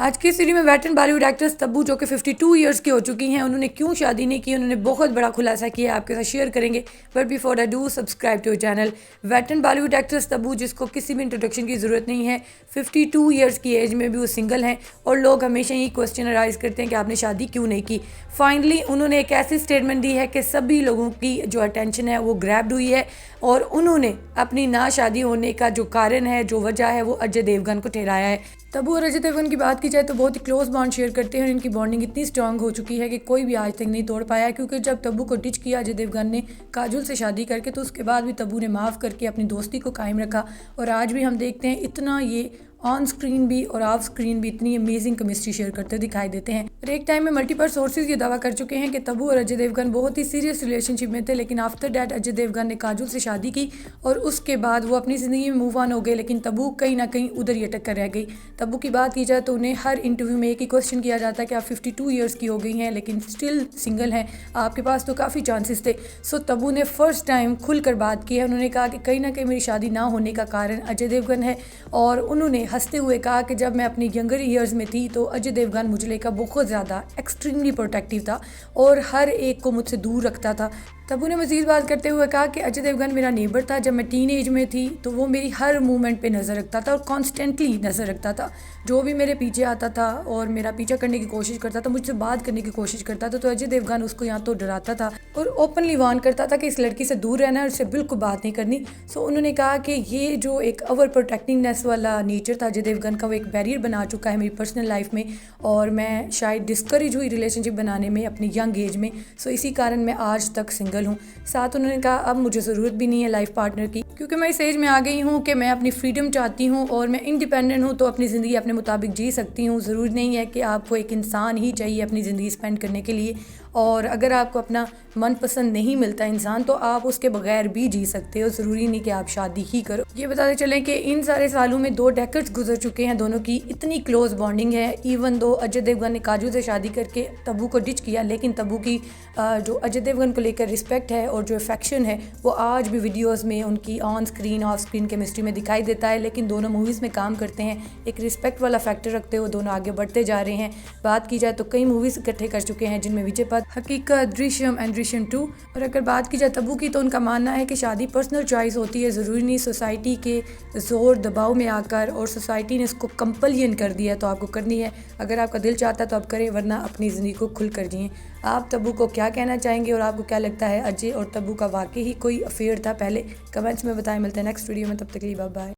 आज की सीरीज में वेटरन बॉलीवुड एक्ट्रेस तब्बू जो कि 52 ईयर्स की हो चुकी हैं, उन्होंने क्यों शादी नहीं की, उन्होंने बहुत बड़ा खुलासा किया, आपके साथ शेयर करेंगे। But before I do subscribe to channel. Veteran Bollywood actress Tabu, जिसको किसी भी इंट्रोडक्शन की ज़रूरत नहीं है, 52 ईयर्स की एज में भी वो सिंगल हैं और लोग हमेशा ही क्वेश्चन राइज करते हैं कि आपने शादी क्यों नहीं की। फाइनली उन्होंने एक ऐसी स्टेटमेंट दी है कि सभी लोगों की जो अटेंशन है वो ग्रैब्ड हुई है और उन्होंने अपनी ना शादी होने का जो कारण है, जो वजह है, वो अजय देवगन को ठहराया है। तब्बू और अजय देवगन की बात की जाए तो बहुत ही क्लोज बॉन्ड शेयर करते हैं और इनकी बॉन्डिंग इतनी स्ट्रांग हो चुकी है कि कोई भी आज तक नहीं तोड़ पाया है। क्योंकि जब तब्बू को डिच किया अजय देवगन ने काजोल से शादी करके, तो उसके बाद भी तब्बू ने माफ़ करके अपनी दोस्ती को कायम रखा और आज भी हम देखते हैं इतना ये ऑन स्क्रीन भी और ऑफ स्क्रीन भी इतनी अमेजिंग केमिस्ट्री शेयर करते दिखाई देते हैं। और एक टाइम में मल्टीपल सोर्सेज ये दावा कर चुके हैं कि तब्बू और अजय देवगन बहुत ही सीरियस रिलेशनशिप में थे, लेकिन आफ्टर डैट अजय देवगन ने काजोल से शादी की और उसके बाद वो अपनी ज़िंदगी में मूव ऑन हो गए, लेकिन तब्बू कहीं ना कहीं उधर ही अटक कर रह गई। तब्बू की बात की जाए तो उन्हें हर इंटरव्यू में एक ही क्वेश्चन किया जाता है कि आप 52 ईयर्स की हो गई हैं लेकिन स्टिल सिंगल हैं, आपके पास तो काफ़ी चांसेस थे। सो तब्बू ने फर्स्ट टाइम खुलकर बात की है। उन्होंने कहा कि कहीं ना कहीं मेरी शादी ना होने का कारण अजय देवगन है और उन्होंने हंसते हुए कहा कि जब मैं अपनी यंगर ईयर्स में थी तो अजय देवगन मुझे लेकर बहुत ज़्यादा एक्सट्रीमली प्रोटेक्टिव था और हर एक को मुझसे दूर रखता था। तब्बू ने मज़ीद बात करते हुए कहा कि अजय देवगन मेरा नेबर था। जब मैं टीन एज में थी तो वो मेरी हर मूवमेंट पे नज़र रखता था और कॉन्स्टेंटली नज़र रखता था। जो भी मेरे पीछे आता था और मेरा पीछा करने की कोशिश करता था, मुझसे बात करने की कोशिश करता था, तो अजय देवगन उसको यहाँ तो डराता था और ओपनली वार्न करता था कि इस लड़की से दूर रहना है और उससे बिल्कुल बात नहीं करनी। सो उन्होंने कहा कि ये जो एक ओवर प्रोटेक्टिंगनेस वाला नेचर था अजय देवगन का, वो एक बैरियर बना चुका है मेरी पर्सनल लाइफ में और मैं शायद डिस्करेज हुई रिलेशनशिप बनाने में अपनी यंग एज में। सो इसी कारण मैं आज तक सिंगल हूँ। साथ उन्होंने कहा अब मुझे ज़रूरत भी नहीं है लाइफ पार्टनर की, क्योंकि मैं इस एज में आ गई हूँ कि मैं अपनी फ्रीडम चाहती हूँ और मैं इंडिपेंडेंट हूँ, तो अपनी ज़िंदगी अपने मुताबिक जी सकती हूँ। ज़रूरी नहीं है कि आपको एक इंसान ही चाहिए अपनी ज़िंदगी स्पेंड करने के लिए, और अगर आपको अपना मनपसंद नहीं मिलता इंसान तो आप उसके बगैर भी जी सकते हो, ज़रूरी नहीं कि आप शादी ही करो। ये बताते चलें कि इन सारे सालों में 2 डेकेड्स गुजर चुके हैं, दोनों की इतनी क्लोज बॉन्डिंग है। इवन दो अजय देवगन ने काजोल से शादी करके तब्बू को डिच किया, लेकिन तब्बू की जो अजय देवगन को लेकर रिस्पेक्ट है और जो अफेक्शन है वो आज भी वीडियोस में उनकी on screen of screen chemistry में दिखाई देता है। लेकिन दोनों मूवीज़ में काम करते हैं, एक रिस्पेक्ट वाला फैक्टर रखते हुए दोनों आगे बढ़ते जा रहे हैं। बात की जाए तो कई मूवीज़ इकट्ठे कर चुके हैं, जिनमें विजय पथ, हकीकत, दृश्यम एंड दृश्यम 2। और अगर बात की जाए तब्बू की, तो उनका मानना है कि शादी पर्सनल चॉइस होती है, ज़रूरी नहीं सोसाइटी के ज़ोर दबाव में आकर और सोसाइटी ने इसको कंपल्सन कर दिया तो आपको करनी है। अगर आपका दिल चाहता है तो आप करें, वरना अपनी ज़िंदगी को खुल कर जिएं। आप तब्बू को क्या कहना चाहेंगे और आपको क्या लगता है अजय और तब्बू का वाकई ही कोई अफेयर था पहले? कमेंट्स में बताएं। मिलते हैं नेक्स्ट वीडियो में, तब तक के लिए बाय बाय।